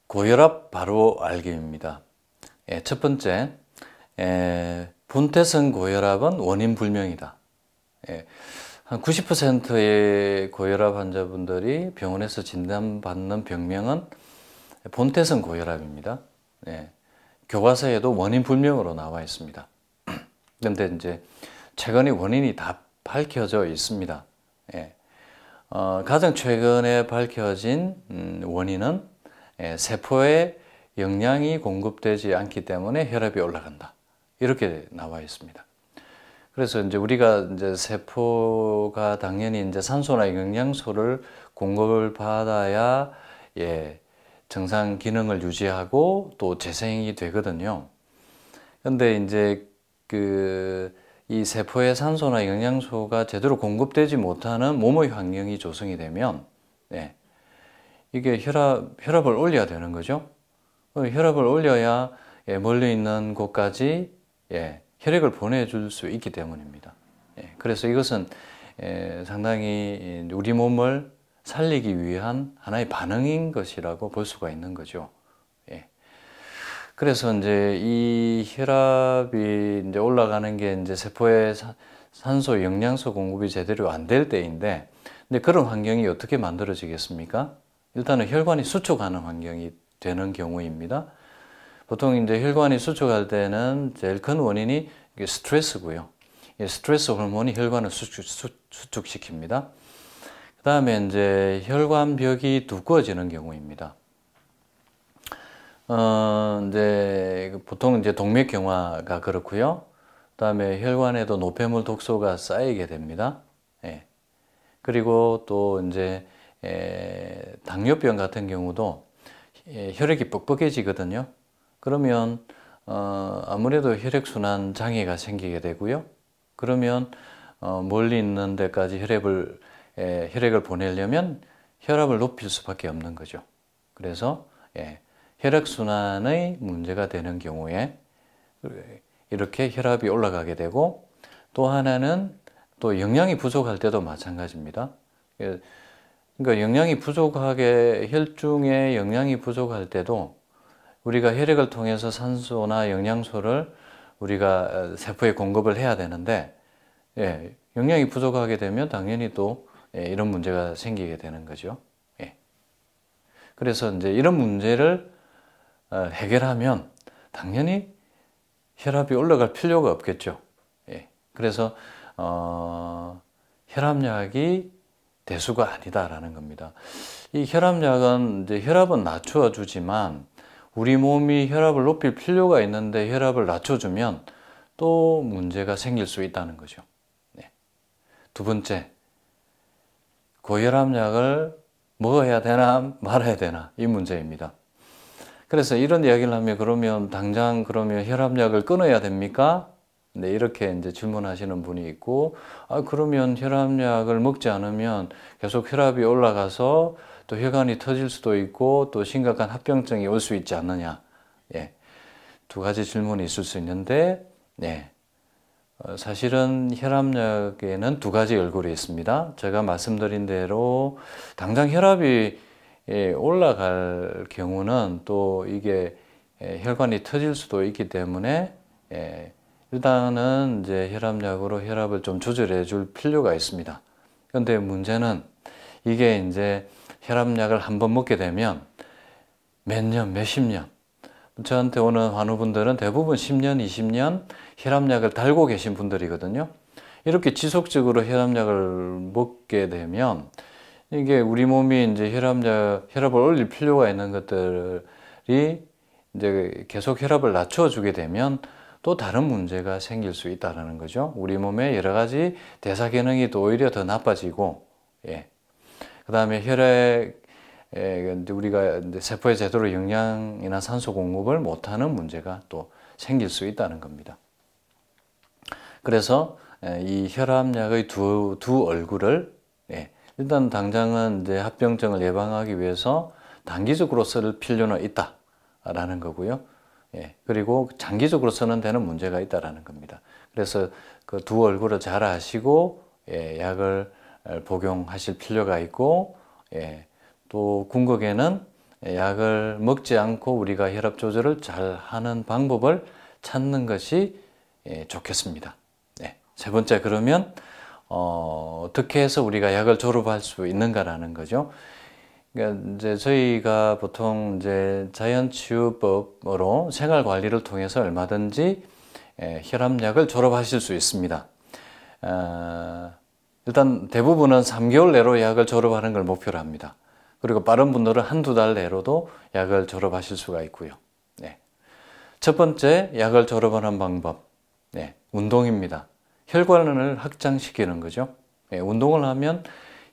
고혈압 바로 알기입니다. 첫 번째, 분태성 고혈압은 원인 불명이다. 한 90%의 고혈압 환자분들이 병원에서 진단받는 병명은 본태성 고혈압입니다. 교과서에도 원인 불명으로 나와 있습니다. 그런데 이제 최근에 원인이 다 밝혀져 있습니다. 가장 최근에 밝혀진 원인은 세포에 영양이 공급되지 않기 때문에 혈압이 올라간다. 이렇게 나와 있습니다. 그래서 이제 우리가 이제 세포가 당연히 이제 산소나 영양소를 공급을 받아야 정상 기능을 유지하고 또 재생이 되거든요. 근데 이제 이 세포에 산소나 영양소가 제대로 공급되지 못하는 몸의 환경이 조성이 되면 이게 혈압을 올려야 되는 거죠. 혈압을 올려야 멀리 있는 곳까지 혈액을 보내줄 수 있기 때문입니다. 그래서 이것은 상당히 우리 몸을 살리기 위한 하나의 반응인 것이라고 볼 수가 있는 거죠. 그래서 이제 이 혈압이 이제 올라가는 게 이제 세포에 산소, 영양소 공급이 제대로 안 될 때인데, 근데 그런 환경이 어떻게 만들어지겠습니까? 일단은 혈관이 수축하는 환경이 되는 경우입니다. 보통 이제 혈관이 수축할 때는 제일 큰 원인이 스트레스고요. 스트레스 호르몬이 혈관을 수축시킵니다. 그 다음에 이제 혈관벽이 두꺼워지는 경우입니다. 이제 보통 이제 동맥경화가 그렇고요. 그 다음에 혈관에도 노폐물 독소가 쌓이게 됩니다. 그리고 또 이제 당뇨병 같은 경우도 혈액이 뻑뻑해지거든요. 그러면 아무래도 혈액순환 장애가 생기게 되고요. 그러면 멀리 있는 데까지 혈액을 보내려면 혈압을 높일 수밖에 없는 거죠. 그래서 혈액순환의 문제가 되는 경우에 이렇게 혈압이 올라가게 되고, 또 하나는 또 영양이 부족할 때도 마찬가지입니다. 그러니까 혈중에 영양이 부족할 때도 우리가 혈액을 통해서 산소나 영양소를 우리가 세포에 공급을 해야 되는데, 영양이 부족하게 되면 당연히 또 이런 문제가 생기게 되는 거죠. 그래서 이제 이런 문제를 해결하면 당연히 혈압이 올라갈 필요가 없겠죠. 그래서 혈압약이 대수가 아니다라는 겁니다. 이 혈압약은 이제 혈압은 낮춰 주지만 우리 몸이 혈압을 높일 필요가 있는데 혈압을 낮춰주면 또 문제가 생길 수 있다는 거죠. 두 번째, 고혈압약을 먹어야 되나 말아야 되나, 이 문제입니다. 그래서 이런 이야기를 하면 그러면 혈압약을 끊어야 됩니까? 네, 이렇게 이제 질문하시는 분이 있고, 그러면 혈압약을 먹지 않으면 계속 혈압이 올라가서 또 혈관이 터질 수도 있고 또 심각한 합병증이 올 수 있지 않느냐. 두 가지 질문이 있을 수 있는데, 사실은 혈압약에는 두 가지 얼굴이 있습니다. 제가 말씀드린 대로 당장 혈압이 올라갈 경우는 또 이게 혈관이 터질 수도 있기 때문에 일단은 이제 혈압약으로 혈압을 좀 조절해 줄 필요가 있습니다. 그런데 문제는 이게 이제 혈압약을 한번 먹게 되면 몇 년, 몇십 년, 저한테 오는 환우분들은 대부분 10년, 20년 혈압약을 달고 계신 분들이거든요. 이렇게 지속적으로 혈압약을 먹게 되면 이게 우리 몸이 이제 혈압을 올릴 필요가 있는 것들이 이제 계속 혈압을 낮춰주게 되면 또 다른 문제가 생길 수 있다는 거죠. 우리 몸의 여러 가지 대사 기능이 또 오히려 더 나빠지고, 그 다음에 우리가 이제 세포에 제대로 영양이나 산소 공급을 못하는 문제가 또 생길 수 있다는 겁니다. 그래서 이 혈압약의 두 얼굴을 일단 당장은 이제 합병증을 예방하기 위해서 단기적으로 쓸 필요는 있다라는 거고요. 그리고 장기적으로 쓰는 데는 문제가 있다라는 겁니다. 그래서 그 두 얼굴을 잘 아시고 약을 복용하실 필요가 있고, 또 궁극에는 약을 먹지 않고 우리가 혈압 조절을 잘 하는 방법을 찾는 것이 좋겠습니다. 네. 세 번째, 그러면 어떻게 해서 우리가 약을 졸업할 수 있는가라는 거죠. 그러니까 이제 저희가 보통 이제 자연치유법으로 생활 관리를 통해서 얼마든지 혈압약을 졸업하실 수 있습니다. 일단 대부분은 3개월 내로 약을 졸업하는 걸 목표로 합니다. 그리고 빠른 분들은 한두 달 내로도 약을 졸업하실 수가 있고요. 네. 첫 번째, 약을 졸업하는 방법, 운동입니다. 혈관을 확장시키는 거죠. 운동을 하면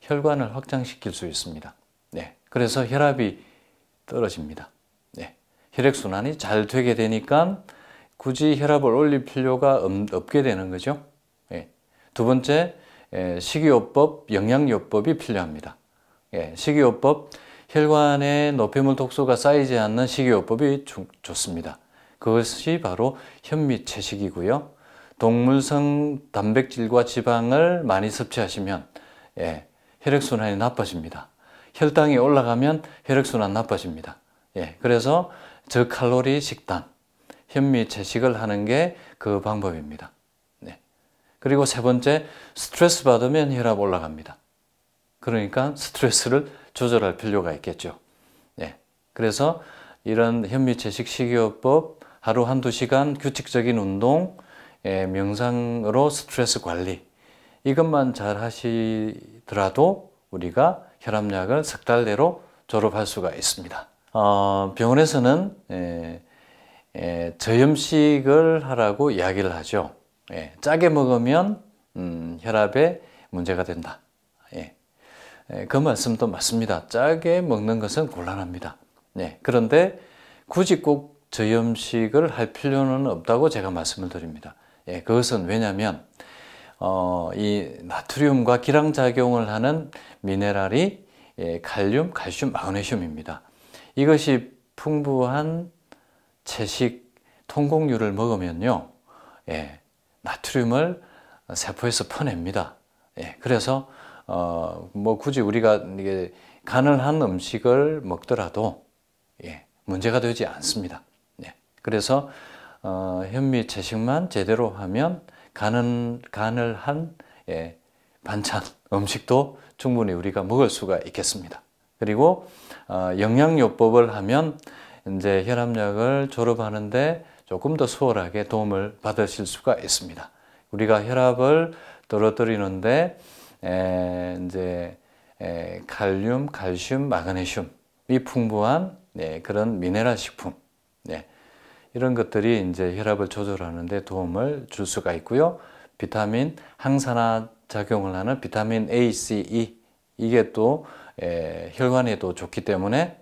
혈관을 확장시킬 수 있습니다. 그래서 혈압이 떨어집니다. 혈액순환이 잘 되게 되니까 굳이 혈압을 올릴 필요가 없게 되는 거죠. 두 번째, 식이요법, 영양요법이 필요합니다. 식이요법, 혈관에 노폐물 독소가 쌓이지 않는 식이요법이 좋습니다. 그것이 바로 현미채식이고요. 동물성 단백질과 지방을 많이 섭취하시면 혈액순환이 나빠집니다. 혈당이 올라가면 혈액순환 나빠집니다. 그래서 저칼로리 식단, 현미채식을 하는 게 그 방법입니다. 그리고 세 번째, 스트레스 받으면 혈압 올라갑니다. 그러니까 스트레스를 조절할 필요가 있겠죠. 그래서 이런 현미채식 식이요법, 하루 한두 시간 규칙적인 운동, 명상으로 스트레스 관리, 이것만 잘 하시더라도 우리가 혈압약을 석 달 내로 졸업할 수가 있습니다. 병원에서는 저염식을 하라고 이야기를 하죠. 짜게 먹으면 혈압에 문제가 된다. 그 말씀도 맞습니다. 짜게 먹는 것은 곤란합니다. 그런데 굳이 꼭 저염식을 할 필요는 없다고 제가 말씀을 드립니다. 그것은 왜냐하면 이 나트륨과 기량작용을 하는 미네랄이 칼륨, 칼슘, 마그네슘입니다. 이것이 풍부한 채식 통곡류를 먹으면요, 나트륨을 세포에서 퍼냅니다. 그래서 뭐 굳이 우리가 이게 간을 한 음식을 먹더라도 문제가 되지 않습니다. 그래서 현미채식만 제대로 하면 간을 한 반찬, 음식도 충분히 우리가 먹을 수가 있겠습니다. 그리고 영양요법을 하면 이제 혈압약을 졸업하는데 조금 더 수월하게 도움을 받으실 수가 있습니다. 우리가 혈압을 떨어뜨리는데 이제 칼륨, 칼슘, 마그네슘이 풍부한 그런 미네랄 식품, 이런 것들이 이제 혈압을 조절하는 데 도움을 줄 수가 있고요. 비타민, 항산화 작용을 하는 비타민 A, C, E, 이게 또 혈관에도 좋기 때문에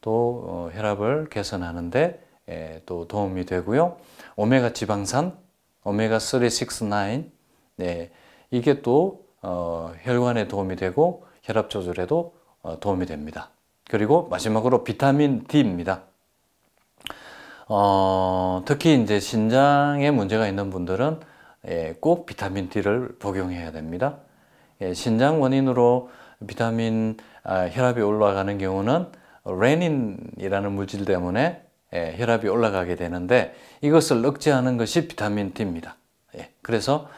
또 혈압을 개선하는데 또 도움이 되고요. 오메가 지방산, 오메가 3, 6, 9, 이게 또 혈관에 도움이 되고 혈압 조절에도 도움이 됩니다. 그리고 마지막으로 비타민 D입니다. 특히 이제 신장에 문제가 있는 분들은 꼭 비타민 D를 복용해야 됩니다. 신장 원인으로 비타민 혈압이 올라가는 경우는 레닌이라는 물질 때문에 혈압이 올라가게 되는데 이것을 억제하는 것이 비타민 D입니다. 그래서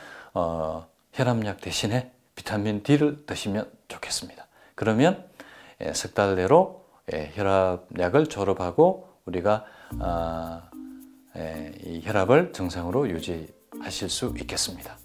혈압약 대신에 비타민 D를 드시면 좋겠습니다. 그러면 석 달 내로 혈압약을 졸업하고 우리가 이 혈압을 정상으로 유지하실 수 있겠습니다.